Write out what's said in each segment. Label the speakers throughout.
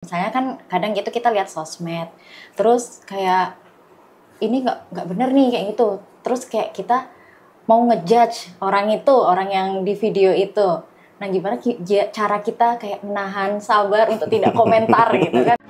Speaker 1: Misalnya kan kadang gitu kita lihat sosmed, terus kayak ini nggak bener nih kayak gitu. Terus kayak kita mau ngejudge orang itu, orang yang di video itu. Nah gimana cara kita kayak menahan sabar untuk tidak komentar gitu kan?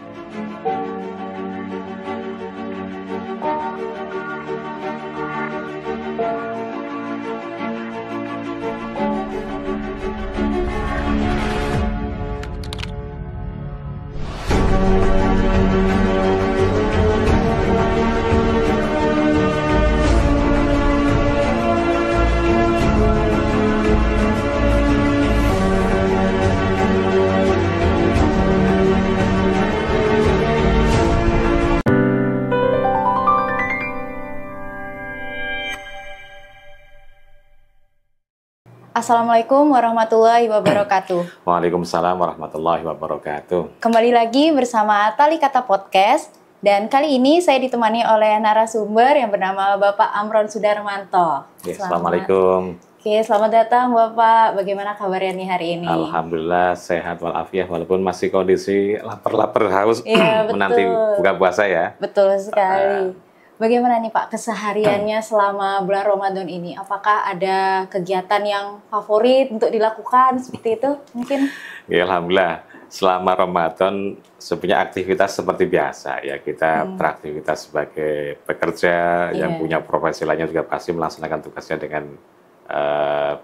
Speaker 1: Assalamualaikum warahmatullahi wabarakatuh.
Speaker 2: Waalaikumsalam warahmatullahi wabarakatuh.
Speaker 1: Kembali lagi bersama Tali Kata Podcast. Dan kali ini saya ditemani oleh narasumber yang bernama Bapak Amron Sudarmanto.
Speaker 2: Assalamualaikum.
Speaker 1: Oke, selamat datang Bapak. Bagaimana kabarnya nih hari ini?
Speaker 2: Alhamdulillah sehat walafiat walaupun masih kondisi lapar-lapar haus menanti buka puasa ya.
Speaker 1: Betul sekali. Bagaimana nih Pak kesehariannya selama bulan Ramadan ini? Apakah ada kegiatan yang favorit untuk dilakukan seperti itu mungkin?
Speaker 2: Ya, alhamdulillah selama Ramadan sebenarnya aktivitas seperti biasa ya, kita beraktivitas sebagai pekerja yang punya profesi lainnya juga pasti melaksanakan tugasnya dengan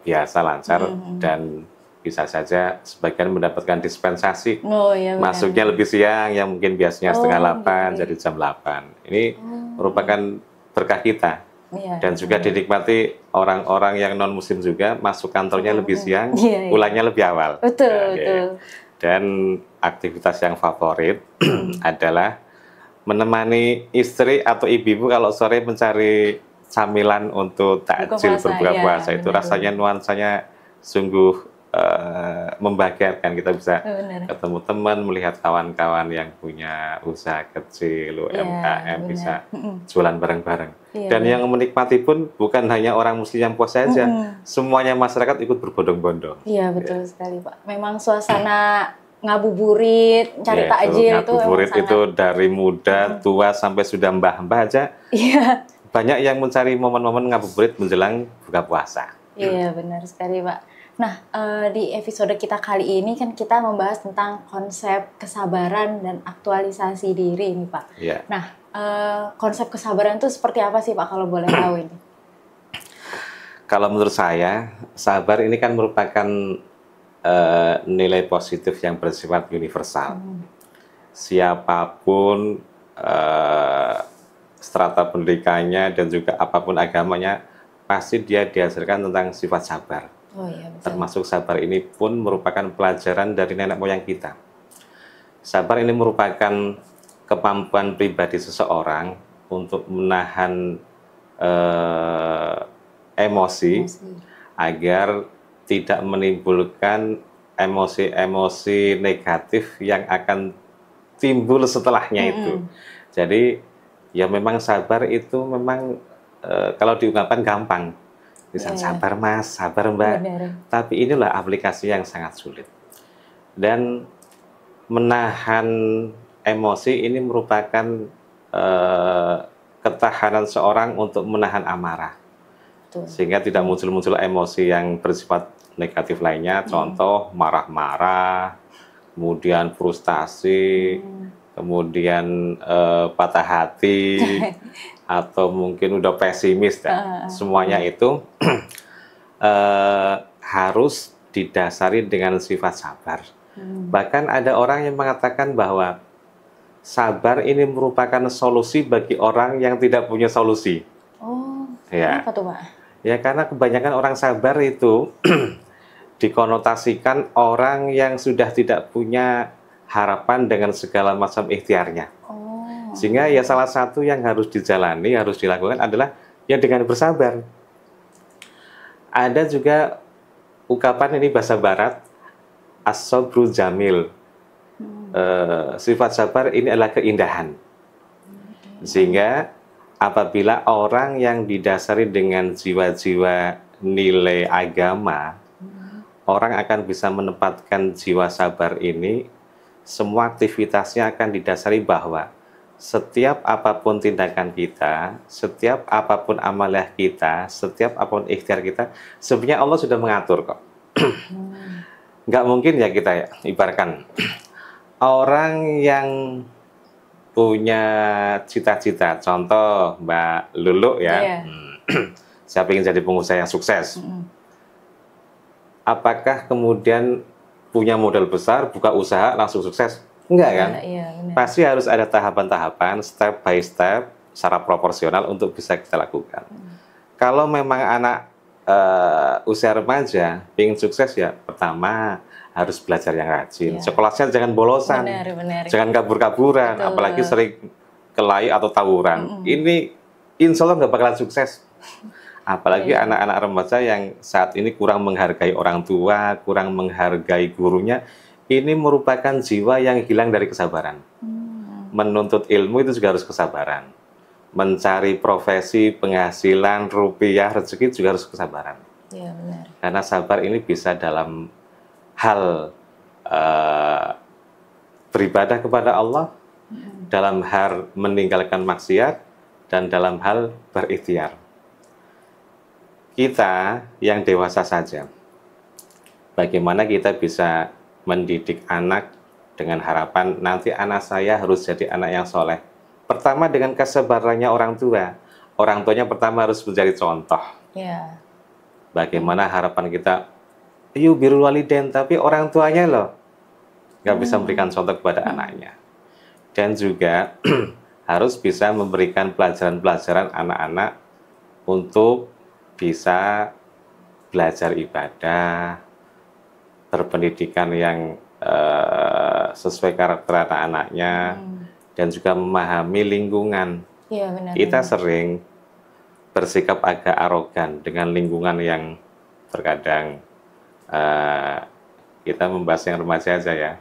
Speaker 2: biasa lancar dan bisa saja sebagian mendapatkan dispensasi. Masuknya lebih siang yang mungkin biasanya setengah 8 jadi jam 8. Ini merupakan berkah kita. Dan juga dinikmati orang-orang yang non muslim juga masuk kantornya lebih siang, pulangnya lebih awal.
Speaker 1: Betul.
Speaker 2: Dan aktivitas yang favorit adalah menemani istri atau ibu-ibu kalau sore mencari camilan untuk takjil berbuka puasa. Itu rasanya nuansanya sungguh membahagiakan. Kita bisa ketemu teman, melihat kawan-kawan yang punya usaha kecil, UMKM, bisa jualan bareng-bareng. Dan yang menikmati pun bukan hanya orang muslim yang puasa saja, semuanya masyarakat ikut berbondong-bondong.
Speaker 1: Iya, betul sekali Pak. Memang suasana ngabuburit, cari takjil itu
Speaker 2: ngabuburit itu dari muda, tua sampai sudah mbah-mbah aja. Banyak yang mencari momen-momen ngabuburit menjelang buka puasa.
Speaker 1: Iya, benar sekali Pak. Nah, di episode kita kali ini kan kita membahas tentang konsep kesabaran dan aktualisasi diri nih Pak. Nah, konsep kesabaran itu seperti apa sih Pak kalau boleh tahu ini?
Speaker 2: Kalau menurut saya, sabar ini kan merupakan nilai positif yang bersifat universal. Siapapun strata pendidikannya dan juga apapun agamanya, pasti dia diajarkan tentang sifat sabar. Termasuk sabar ini pun merupakan pelajaran dari nenek moyang kita. Sabar ini merupakan kemampuan pribadi seseorang untuk menahan emosi agar tidak menimbulkan emosi-emosi negatif yang akan timbul setelahnya itu. Jadi ya memang sabar itu memang kalau diungkapkan gampang. Misal sabar Mas, sabar Mbak. Tapi inilah aplikasi yang sangat sulit. Dan menahan emosi ini merupakan ketahanan seorang untuk menahan amarah. Sehingga tidak muncul-muncul emosi yang bersifat negatif lainnya. Contoh marah-marah, kemudian frustasi, kemudian patah hati, atau mungkin udah pesimis. Semuanya itu harus didasari dengan sifat sabar. Bahkan ada orang yang mengatakan bahwa sabar ini merupakan solusi bagi orang yang tidak punya solusi.
Speaker 1: Kenapa tuh Pak?
Speaker 2: Ya karena kebanyakan orang sabar itu dikonotasikan orang yang sudah tidak punya harapan dengan segala macam ikhtiarnya. Sehingga ya salah satu yang harus dijalani, harus dilakukan adalah ya dengan bersabar. Ada juga ungkapan ini bahasa barat, as-sabru jamil. Sifat sabar ini adalah keindahan. Sehingga apabila orang yang didasari dengan jiwa-jiwa nilai agama, orang akan bisa menempatkan jiwa sabar ini semua aktivitasnya akan didasari bahwa setiap apapun tindakan kita, setiap apapun amalah kita, setiap apapun ikhtiar kita, sebenarnya Allah sudah mengatur kok. Nggak mungkin ya kita ya, ibaratkan orang yang punya cita-cita, contoh Mbak Lulu ya, saya ingin jadi pengusaha yang sukses. Apakah kemudian punya modal besar, buka usaha langsung sukses? Enggak kan? Pasti harus ada tahapan-tahapan, step by step, secara proporsional untuk bisa kita lakukan. Kalau memang anak usia remaja ingin sukses ya, pertama harus belajar yang rajin. Sekolahnya jangan bolosan, jangan kabur-kaburan, apalagi sering kelahi atau tawuran. Ini insya Allah nggak bakalan sukses. Apalagi anak-anak remaja yang saat ini kurang menghargai orang tua, kurang menghargai gurunya. Ini merupakan jiwa yang hilang dari kesabaran. Menuntut ilmu itu juga harus kesabaran. Mencari profesi, penghasilan, rupiah, rezeki juga harus kesabaran.
Speaker 1: Iya, benar.
Speaker 2: Karena sabar ini bisa dalam hal beribadah kepada Allah, dalam hal meninggalkan maksiat, dan dalam hal berikhtiar. Kita yang dewasa saja, bagaimana kita bisa mendidik anak dengan harapan nanti anak saya harus jadi anak yang soleh. Pertama dengan kesabarannya orang tua. Orang tuanya pertama harus menjadi contoh. Bagaimana harapan kita, yuk birrul walidain, tapi orang tuanya loh nggak bisa memberikan contoh kepada anaknya. Dan juga harus bisa memberikan pelajaran-pelajaran anak-anak untuk bisa belajar ibadah, berpendidikan yang sesuai karakter anak-anaknya, dan juga memahami lingkungan. Kita sering bersikap agak arogan dengan lingkungan yang terkadang kita membahas yang remaja aja ya.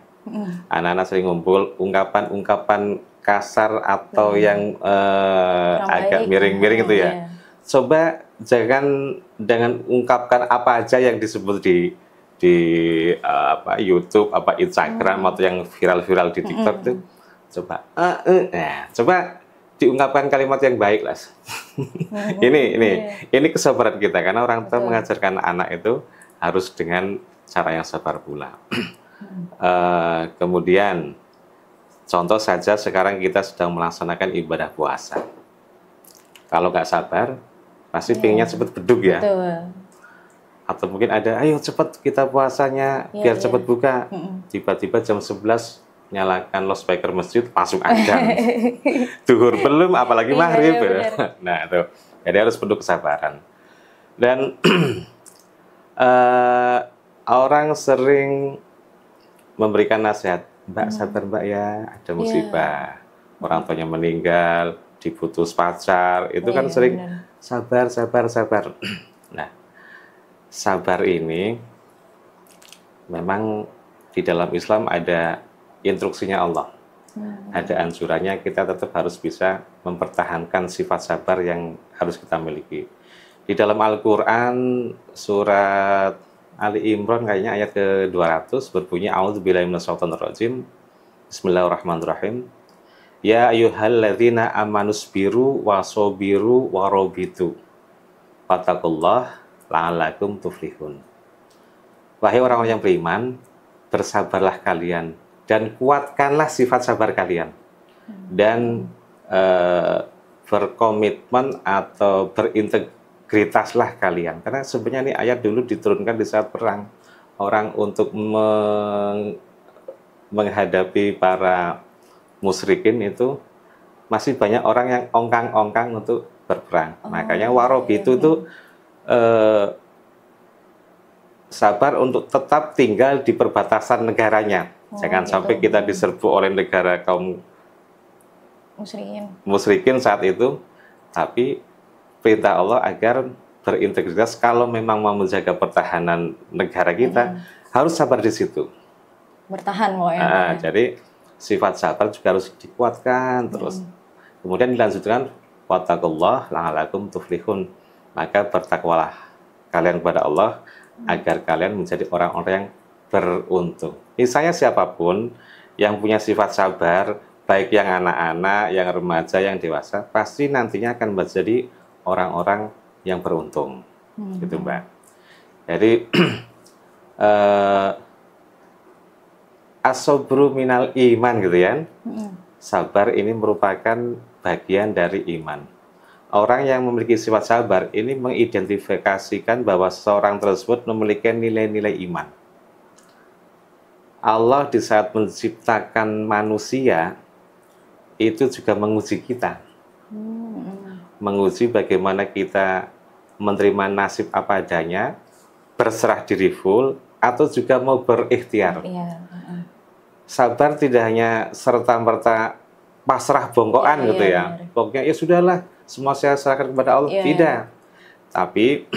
Speaker 2: Anak-anak sering ngumpul ungkapan-ungkapan kasar atau yang agak miring-miring itu ya. Coba jangan dengan ungkapkan apa aja yang disebut di YouTube, Instagram atau yang viral-viral di TikTok itu, coba diungkapkan kalimat yang baik lah. ini kesabaran kita karena orang tua mengajarkan anak itu harus dengan cara yang sabar pula. Kemudian contoh saja sekarang kita sedang melaksanakan ibadah puasa. Kalau nggak sabar, pasti pengennya cepat beduk ya. Atau mungkin ada, ayo cepat kita puasanya biar cepat buka. Tiba-tiba jam 11 nyalakan loudspeaker masjid langsung adzan. Duhur belum, apalagi maghrib. Nah itu, jadi harus penuh kesabaran. Dan orang sering memberikan nasihat, Mbak sabar Mbak ya, ada musibah, orang tuanya meninggal, diputus pacar, itu kan sering sabar. Nah, sabar ini memang di dalam Islam ada instruksinya Allah. Ada anjurannya kita tetap harus bisa mempertahankan sifat sabar yang harus kita miliki. Di dalam Al-Quran surat Ali Imran kayaknya ayat ke-200 berbunyi A'udzubillahi minasyaitonirrajim. Bismillahirrahmanirrahim. Ya ayyuhalladzina amanusbiru wasobiru warobitu. Fattakullah la'alakum tuflihun. Wahai orang-orang yang beriman, bersabarlah kalian dan kuatkanlah sifat sabar kalian. Dan berkomitmen atau berintegritaslah kalian. Karena sebenarnya ini ayat dulu diturunkan di saat perang. Orang untuk menghadapi para musyrikin itu masih banyak orang yang ongkang-ongkang untuk berperang. Makanya warobitu itu sabar untuk tetap tinggal di perbatasan negaranya. Jangan sampai kita diserbu oleh negara kaum musyrikin saat itu, tapi perintah Allah agar berintegritas. Kalau memang mau menjaga pertahanan negara kita, harus sabar di situ.
Speaker 1: Bertahan pokoknya.
Speaker 2: Jadi sifat sabar juga harus dikuatkan terus. Kemudian dilanjutkan wattaqullah la'alakum tuflihun. Maka bertakwalah kalian kepada Allah agar kalian menjadi orang-orang yang beruntung. Misalnya siapapun yang punya sifat sabar, baik yang anak-anak, yang remaja, yang dewasa, pasti nantinya akan menjadi orang-orang yang beruntung, gitu Mbak. Jadi as-sabru minal iman gitu ya. Sabar ini merupakan bagian dari iman. Orang yang memiliki sifat sabar ini mengidentifikasikan bahwa seorang tersebut memiliki nilai-nilai iman. Allah di saat menciptakan manusia itu juga menguji kita. Menguji bagaimana kita menerima nasib apa adanya, berserah diri full, atau juga mau berikhtiar. Sabar tidak hanya serta-merta pasrah bongkoan gitu ya. Pokoknya ya sudahlah, semua saya serahkan kepada Allah. Tidak. Tapi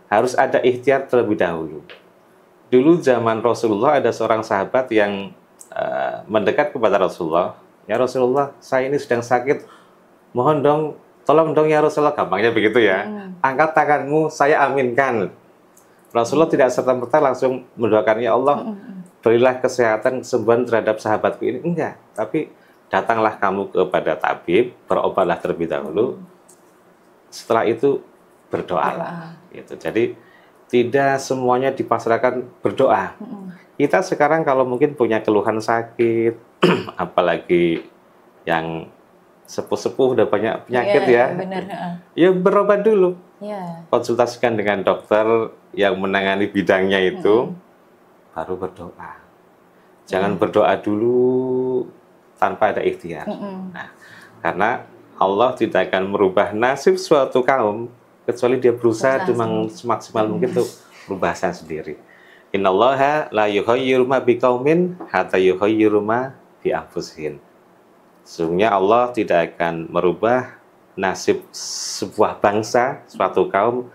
Speaker 2: harus ada ikhtiar terlebih dahulu. Dulu zaman Rasulullah ada seorang sahabat yang mendekat kepada Rasulullah. Ya Rasulullah, saya ini sedang sakit. Mohon dong, tolong dong ya Rasulullah. Gampangnya begitu ya. Angkat tanganmu, saya aminkan. Rasulullah tidak serta-merta langsung mendoakan, ya Allah, berilah kesehatan, kesembuhan terhadap sahabatku ini. Enggak, tapi datanglah kamu kepada tabib, berobatlah terlebih dahulu. Setelah itu berdoa. Gitu. Jadi tidak semuanya dipasrahkan berdoa. Kita sekarang kalau mungkin punya keluhan sakit, apalagi yang sepuh-sepuh udah banyak penyakit ya berobat dulu. Konsultasikan dengan dokter yang menangani bidangnya itu, baru berdoa. Jangan berdoa dulu tanpa ada ikhtiar. Nah, karena Allah tidak akan merubah nasib suatu kaum kecuali dia berusaha dengan semaksimal mungkin untuk merubah sendiri. Innallaha la yughayyiru ma biqaumin hatta yughayyiru ma bi anfusihim. Sesungguhnya Allah tidak akan merubah nasib sebuah bangsa, suatu kaum,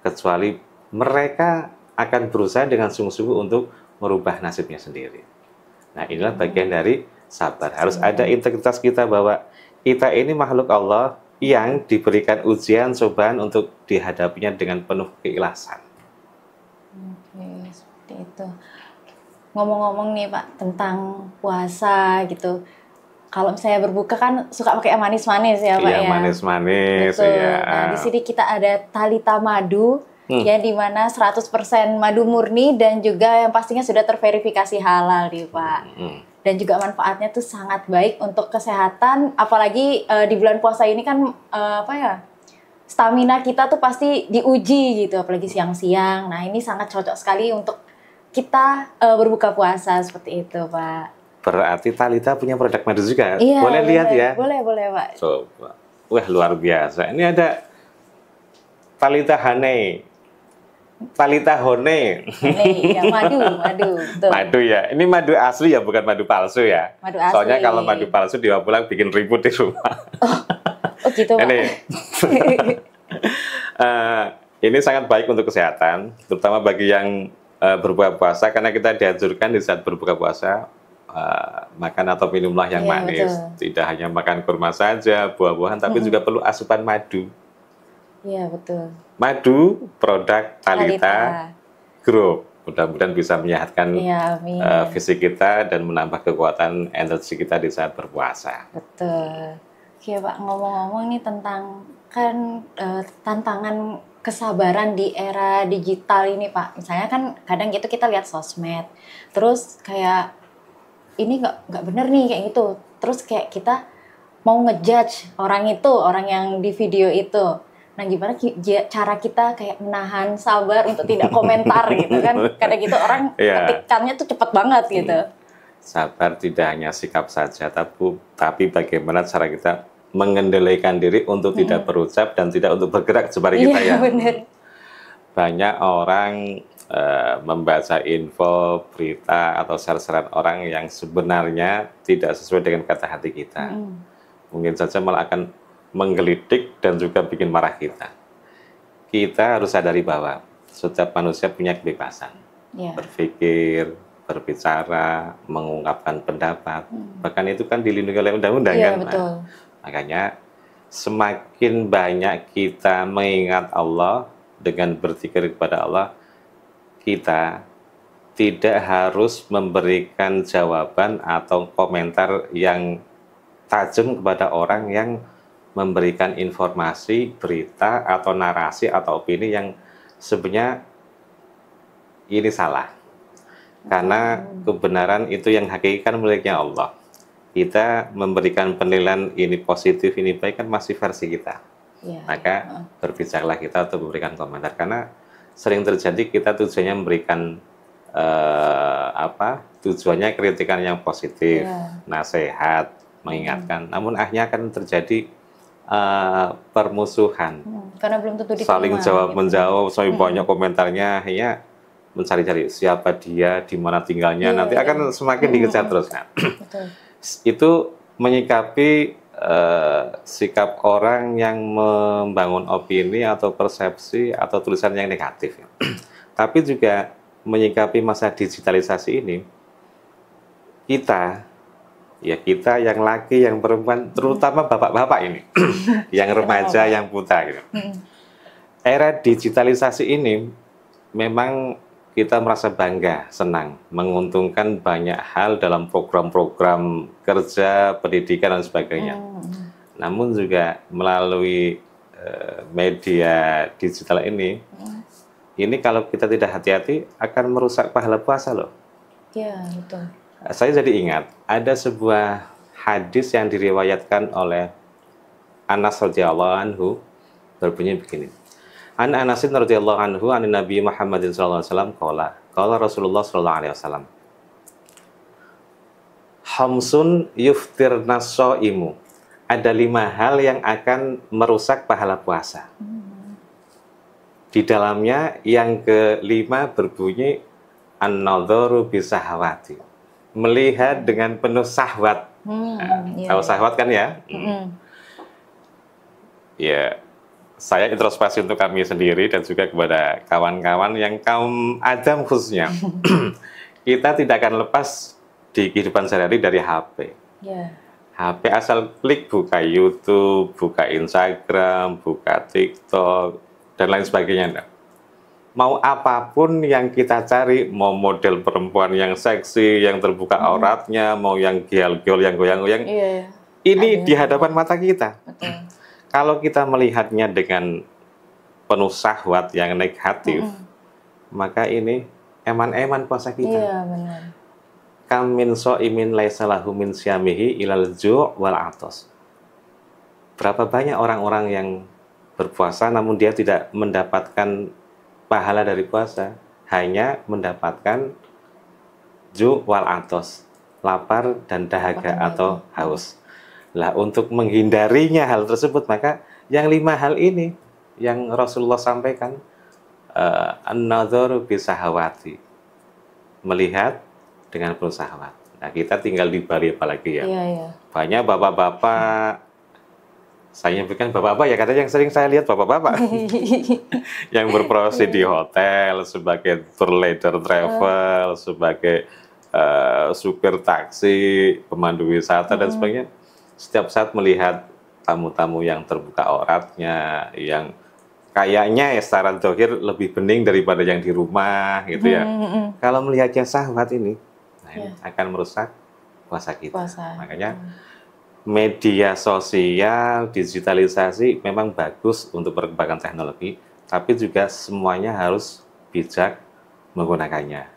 Speaker 2: kecuali mereka akan berusaha dengan sungguh-sungguh untuk merubah nasibnya sendiri. Nah, inilah bagian dari sabar. Harus ada integritas kita bahwa kita ini makhluk Allah yang diberikan ujian, cobaan untuk dihadapinya dengan penuh keikhlasan.
Speaker 1: Oke, seperti itu. Ngomong-ngomong nih Pak, tentang puasa gitu. Kalau misalnya berbuka kan suka pakai yang manis-manis ya Pak ya?
Speaker 2: Iya, manis-manis.
Speaker 1: Ya. Nah, di sini kita ada Thalita Madu, yang dimana 100% madu murni dan juga yang pastinya sudah terverifikasi halal nih Pak. Dan juga manfaatnya tuh sangat baik untuk kesehatan, apalagi di bulan puasa ini kan stamina kita tuh pasti diuji gitu, apalagi siang-siang. Nah, ini sangat cocok sekali untuk kita berbuka puasa seperti itu Pak.
Speaker 2: Berarti Thalita punya produk madu juga. Iya, boleh lihat ya?
Speaker 1: Boleh Pak.
Speaker 2: Coba. Wah, luar biasa. Ini ada Thalita Honey. Thalita Honey.
Speaker 1: Ya, madu. Betul.
Speaker 2: Madu ya. Ini madu asli ya, bukan madu palsu ya.
Speaker 1: Madu asli.
Speaker 2: Soalnya kalau madu palsu dibawa pulang bikin ribut di rumah.
Speaker 1: Oh gitu Pak.
Speaker 2: Ini sangat baik untuk kesehatan, terutama bagi yang berbuka puasa, karena kita dianjurkan di saat berbuka puasa makan atau minumlah yang manis. Betul. Tidak hanya makan kurma saja, buah-buahan, tapi juga perlu asupan madu.
Speaker 1: Iya, betul.
Speaker 2: Madu, produk Thalita Group. Mudah-mudahan bisa menyehatkan fisik kita dan menambah kekuatan energi kita di saat berpuasa.
Speaker 1: Betul. Oke Pak, ngomong-ngomong nih tentang tantangan kesabaran di era digital ini Pak. Misalnya kan kadang gitu kita lihat sosmed, terus kayak ini nggak bener nih kayak gitu. Terus kayak kita mau ngejudge orang yang di video itu. Nah, gimana cara kita kayak menahan sabar untuk tidak komentar gitu kan? Kadang gitu orang ketikannya tuh cepet banget gitu.
Speaker 2: Sabar tidak hanya sikap saja, tapi bagaimana cara kita mengendalikan diri untuk tidak berucap dan tidak untuk bergerak seperti kita ya.
Speaker 1: Bener.
Speaker 2: Banyak orang membaca info, berita, atau share-sharean orang yang sebenarnya tidak sesuai dengan kata hati kita. Mungkin saja malah akan menggelitik dan juga bikin marah kita. Kita harus sadari bahwa setiap manusia punya kebebasan. Berpikir, berbicara, mengungkapkan pendapat. Bahkan itu kan dilindungi oleh undang-undang kan.
Speaker 1: Betul.
Speaker 2: Makanya semakin banyak kita mengingat Allah dengan berzikir kepada Allah, kita tidak harus memberikan jawaban atau komentar yang tajam kepada orang yang memberikan informasi, berita, atau narasi, atau opini yang sebenarnya ini salah. Karena kebenaran itu yang hakiki kan miliknya Allah. Kita memberikan penilaian ini positif, ini baik kan masih versi kita. Maka berbicarlah kita untuk memberikan komentar. Karena sering terjadi kita tujuannya memberikan tujuannya kritikan yang positif, nasihat, mengingatkan. Namun akhirnya akan terjadi permusuhan.
Speaker 1: Karena belum tentu diterima,
Speaker 2: saling jawab
Speaker 1: gitu.
Speaker 2: menjawab, sampai banyak komentarnya, akhirnya mencari-cari siapa dia, di mana tinggalnya, nanti akan semakin dikejar terus kan. Itu menyikapi sikap orang yang membangun opini atau persepsi atau tulisan yang negatif. Tapi juga menyikapi masa digitalisasi ini, kita yang laki, yang perempuan, terutama bapak-bapak ini, yang remaja, yang putra gitu. Era digitalisasi ini memang kita merasa bangga, senang, menguntungkan banyak hal dalam program-program kerja, pendidikan, dan sebagainya. Namun juga melalui media digital ini kalau kita tidak hati-hati akan merusak pahala puasa loh.
Speaker 1: Iya, betul.
Speaker 2: Saya jadi ingat, ada sebuah hadis yang diriwayatkan oleh Anas radhiyallahu anhu, berbunyi begini. An Anasin radhiyallahu anhu, an Nabi Muhammadin sallallahu alaihi wasallam qala Rasulullah sallallahu alaihi wasallam. Hamsun yuftirna shaimu. Ada 5 hal yang akan merusak pahala puasa. Di dalamnya yang kelima berbunyi an-nadharu bisahawati. Melihat dengan penuh syahwat. Tahu syahwat kan ya? Ya, saya introspeksi untuk kami sendiri dan juga kepada kawan-kawan yang kaum Adam khususnya. Kita tidak akan lepas di kehidupan sehari-hari dari HP. HP asal klik buka YouTube, buka Instagram, buka TikTok, dan lain sebagainya. Mau apapun yang kita cari, mau model perempuan yang seksi, yang terbuka auratnya, mau yang gial-gial, yang goyang-goyang, ini di hadapan mata kita. Kalau kita melihatnya dengan penuh syahwat yang negatif, maka ini eman-eman puasa kita.
Speaker 1: Iya, benar.
Speaker 2: Kam min shaimin laisa lahu min syamihi ilal ju' wal atos. Berapa banyak orang-orang yang berpuasa namun dia tidak mendapatkan pahala dari puasa, hanya mendapatkan ju' wal atos, lapar dan dahaga atau haus. Lah untuk menghindarinya hal tersebut, maka yang 5 hal ini yang Rasulullah sampaikan, an-nadharu bisahawati, melihat dengan penuh syahwat. Nah, kita tinggal di Bali apalagi ya. Banyak bapak-bapak, saya bukan bapak-bapak ya, katanya yang sering saya lihat bapak-bapak yang berprofesi di hotel sebagai tour leader travel, sebagai supir taksi, pemandu wisata dan sebagainya. Setiap saat melihat tamu-tamu yang terbuka auratnya, yang kayaknya ya secara dohir lebih bening daripada yang di rumah gitu ya. Kalau melihatnya syahwat ini, akan merusak puasa kita. Makanya media sosial, digitalisasi memang bagus untuk perkembangan teknologi, tapi juga semuanya harus bijak menggunakannya.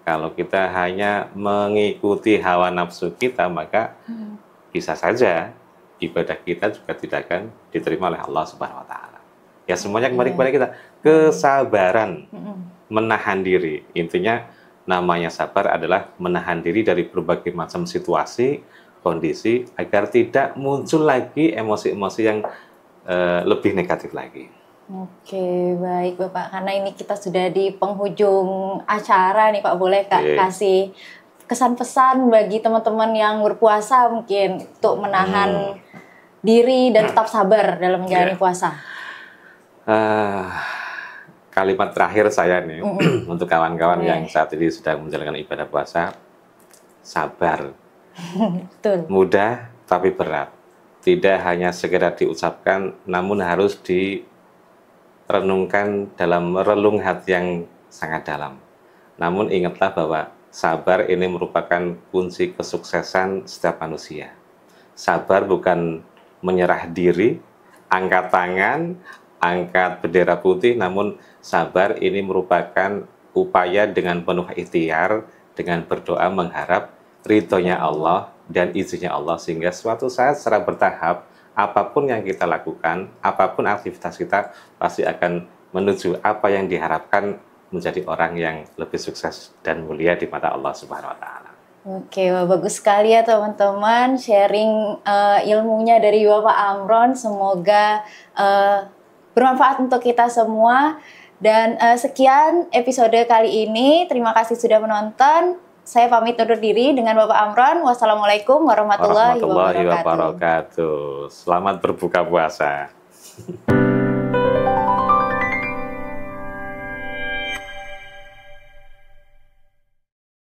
Speaker 2: Kalau kita hanya mengikuti hawa nafsu kita, maka bisa saja ibadah kita juga tidak akan diterima oleh Allah Subhanahu wa taala. Ya semuanya kembali kepada kita. Kesabaran, menahan diri. Intinya namanya sabar adalah menahan diri dari berbagai macam situasi, kondisi, agar tidak muncul lagi emosi-emosi yang lebih negatif lagi.
Speaker 1: Oke, baik Bapak. Karena ini kita sudah di penghujung acara nih Pak, boleh kasih kesan pesan bagi teman-teman yang berpuasa mungkin untuk menahan diri dan tetap sabar dalam menjalani puasa.
Speaker 2: Kalimat terakhir saya nih untuk kawan-kawan yang saat ini sedang menjalankan ibadah puasa, sabar.
Speaker 1: Betul.
Speaker 2: Mudah tapi berat. Tidak hanya sekedar diucapkan, namun harus direnungkan dalam relung hati yang sangat dalam. Namun ingatlah bahwa sabar ini merupakan kunci kesuksesan setiap manusia. Sabar bukan menyerah diri, angkat tangan, angkat bendera putih, namun sabar ini merupakan upaya dengan penuh ikhtiar, dengan berdoa mengharap ridhonya Allah dan izinnya Allah, sehingga suatu saat secara bertahap, apapun yang kita lakukan, apapun aktivitas kita, pasti akan menuju apa yang diharapkan, menjadi orang yang lebih sukses dan mulia di mata Allah Subhanahu wa Ta'ala.
Speaker 1: Oke, wah, bagus sekali ya teman-teman sharing ilmunya dari Bapak Amron. Semoga bermanfaat untuk kita semua. Dan sekian episode kali ini. Terima kasih sudah menonton. Saya pamit undur diri dengan Bapak Amron. Wassalamualaikum warahmatullahi wabarakatuh.
Speaker 2: Selamat berbuka puasa.